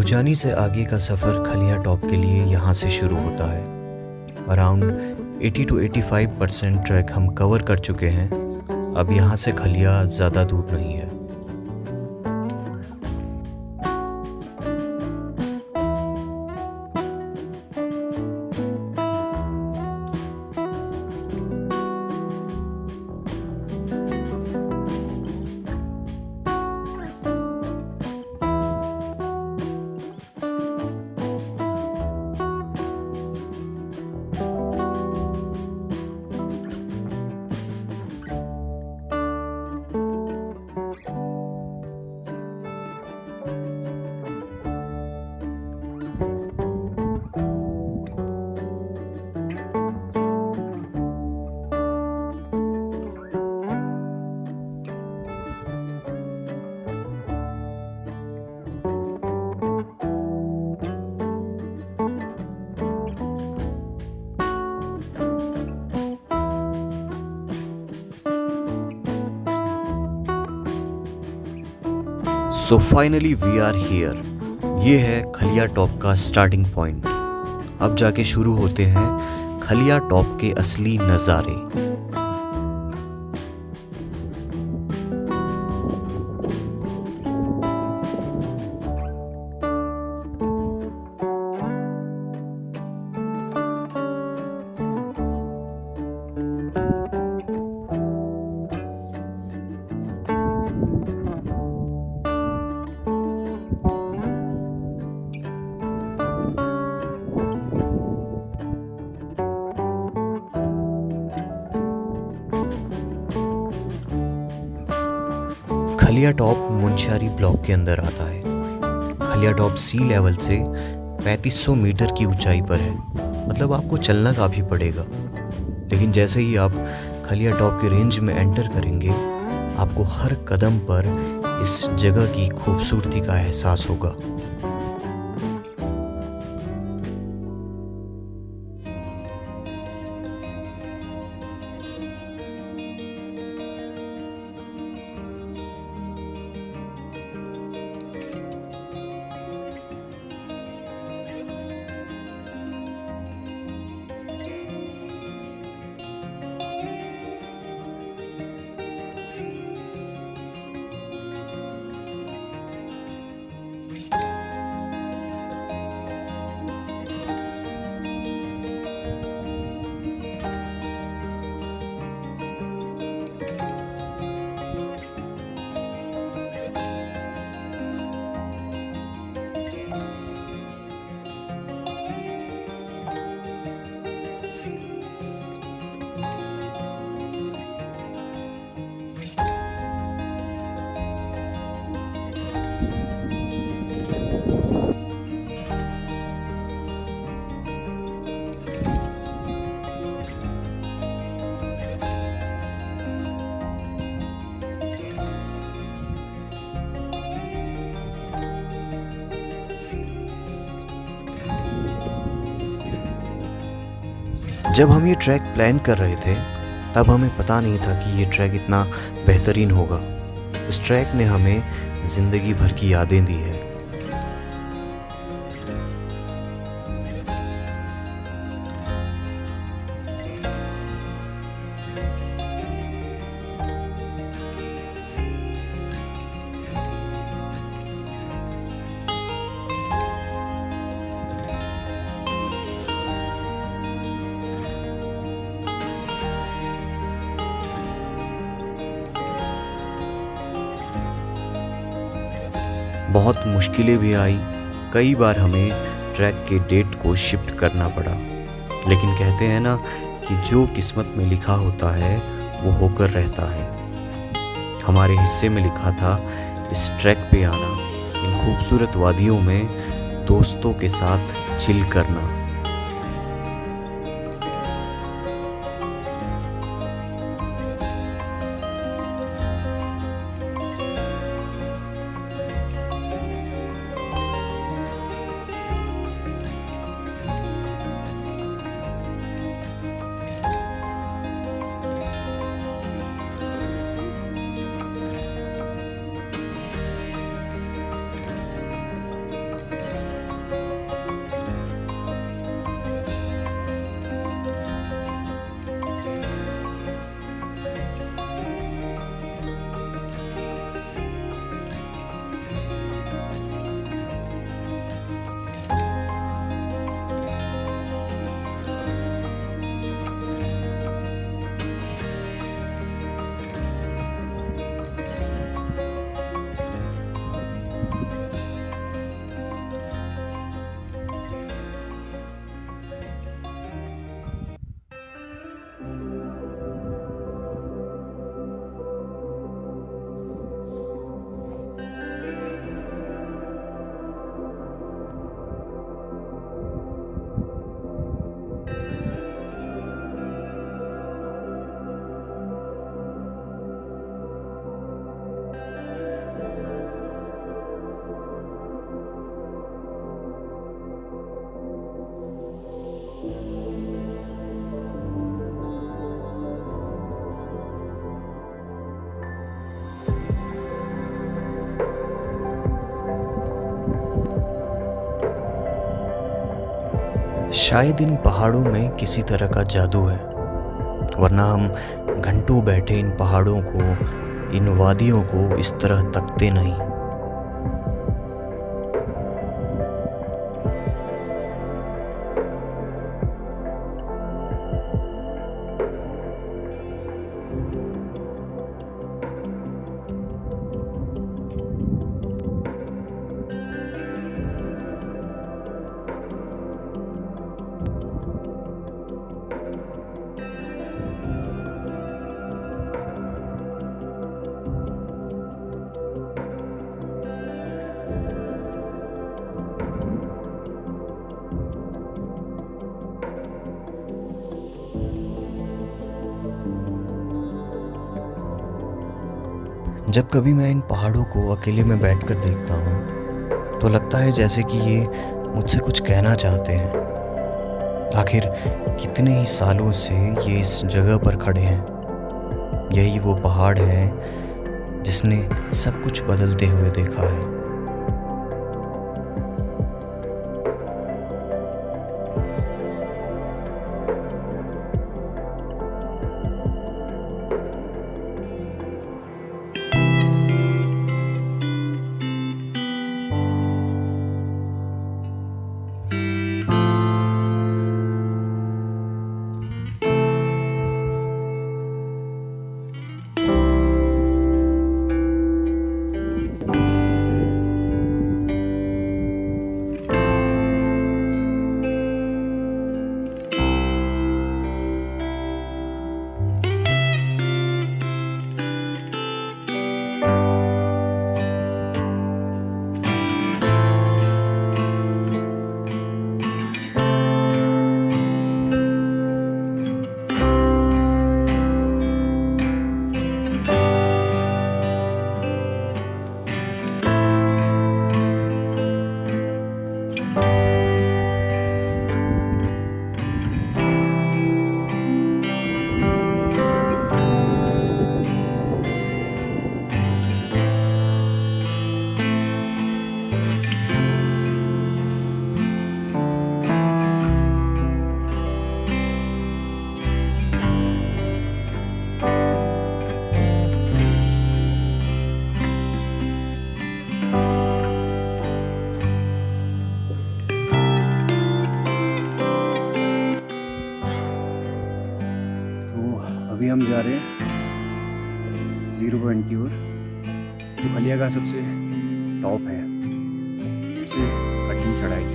उज्जानी से आगे का सफ़र खलिया टॉप के लिए यहाँ से शुरू होता है। अराउंड 80 to 85% ट्रैक हम कवर कर चुके हैं। अब यहाँ से खलिया ज़्यादा दूर नहीं है। So finally we are here. ये है खलिया टॉप का स्टार्टिंग पॉइंट। अब जाके शुरू होते हैं खलिया टॉप के असली नज़ारे। खलिया टॉप मुंशियारी ब्लॉक के अंदर आता है। खलिया टॉप सी लेवल से 3500 मीटर की ऊंचाई पर है, मतलब आपको चलना काफ़ी पड़ेगा। लेकिन जैसे ही आप खलिया टॉप के रेंज में एंटर करेंगे, आपको हर कदम पर इस जगह की खूबसूरती का एहसास होगा। जब हम ये ट्रैक प्लान कर रहे थे, तब हमें पता नहीं था कि ये ट्रैक इतना बेहतरीन होगा। इस ट्रैक ने हमें ज़िंदगी भर की यादें दी है। बहुत मुश्किलें भी आई। कई बार हमें ट्रैक के डेट को शिफ्ट करना पड़ा, लेकिन कहते हैं ना कि जो किस्मत में लिखा होता है वो होकर रहता है। हमारे हिस्से में लिखा था इस ट्रैक पे आना, इन खूबसूरत वादियों में दोस्तों के साथ चिल करना। शायद इन पहाड़ों में किसी तरह का जादू है, वरना हम घंटों बैठे इन पहाड़ों को, इन वादियों को इस तरह तकते नहीं। जब कभी मैं इन पहाड़ों को अकेले में बैठकर देखता हूँ तो लगता है जैसे कि ये मुझसे कुछ कहना चाहते हैं। आखिर कितने ही सालों से ये इस जगह पर खड़े हैं। यही वो पहाड़ है जिसने सब कुछ बदलते हुए देखा है। अभी हम जा रहे हैं 0 पॉइंट की ओर, जो खलिया का सबसे टॉप है, सबसे कठिन चढ़ाई।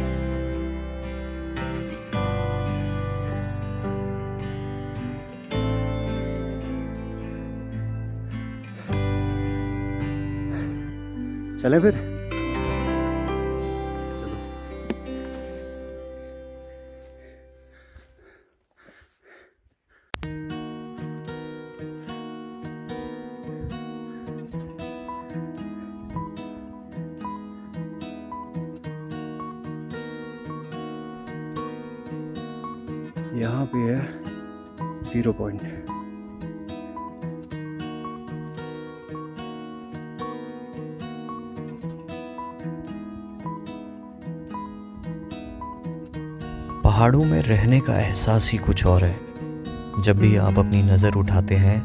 चले फिर। यहाँ पे है 0 पॉइंट। पहाड़ों में रहने का एहसास ही कुछ और है। जब भी आप अपनी नज़र उठाते हैं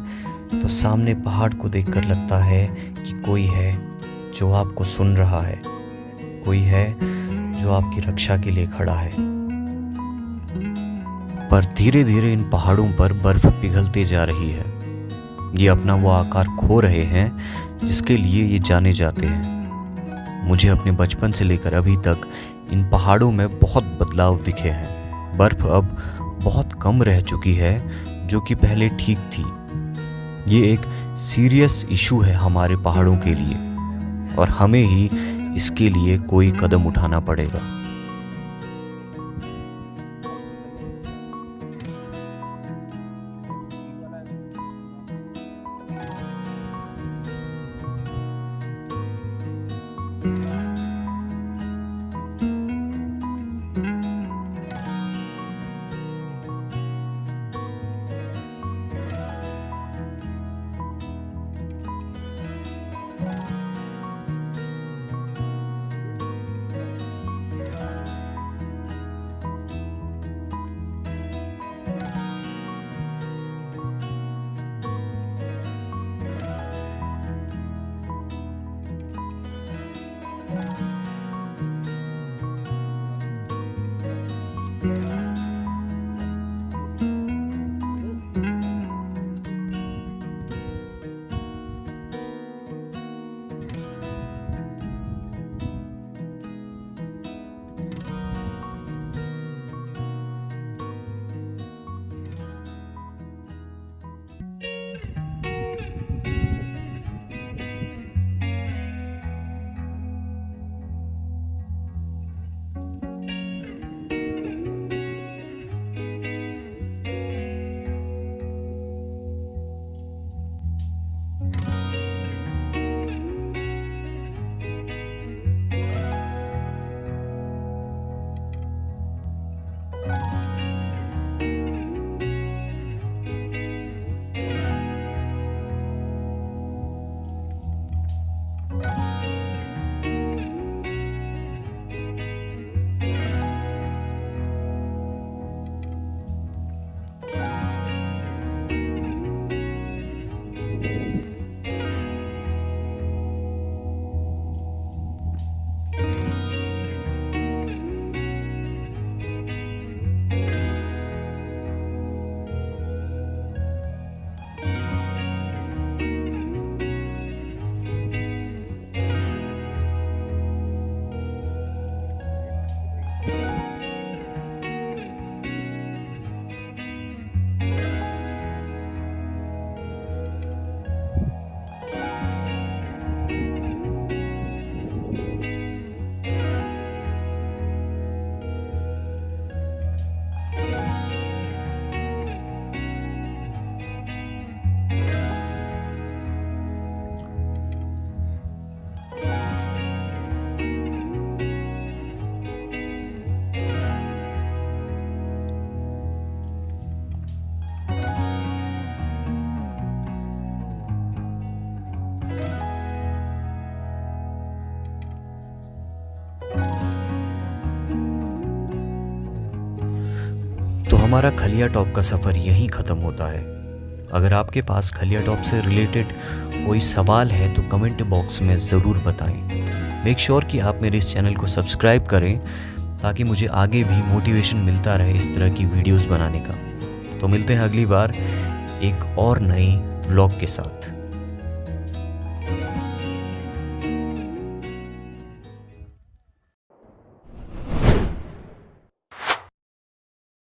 तो सामने पहाड़ को देखकर लगता है कि कोई है जो आपको सुन रहा है, कोई है जो आपकी रक्षा के लिए खड़ा है। पर धीरे धीरे इन पहाड़ों पर बर्फ पिघलती जा रही है। ये अपना वो आकार खो रहे हैं जिसके लिए ये जाने जाते हैं। मुझे अपने बचपन से लेकर अभी तक इन पहाड़ों में बहुत बदलाव दिखे हैं। बर्फ अब बहुत कम रह चुकी है, जो कि पहले ठीक थी। ये एक सीरियस इशू है हमारे पहाड़ों के लिए, और हमें ही इसके लिए कोई कदम उठाना पड़ेगा। हमारा खलिया टॉप का सफ़र यहीं ख़त्म होता है। अगर आपके पास खलिया टॉप से रिलेटेड कोई सवाल है तो कमेंट बॉक्स में ज़रूर बताएं। मेक श्योर कि आप मेरे इस चैनल को सब्सक्राइब करें ताकि मुझे आगे भी मोटिवेशन मिलता रहे इस तरह की वीडियोस बनाने का। तो मिलते हैं अगली बार एक और नए व्लॉग के साथ।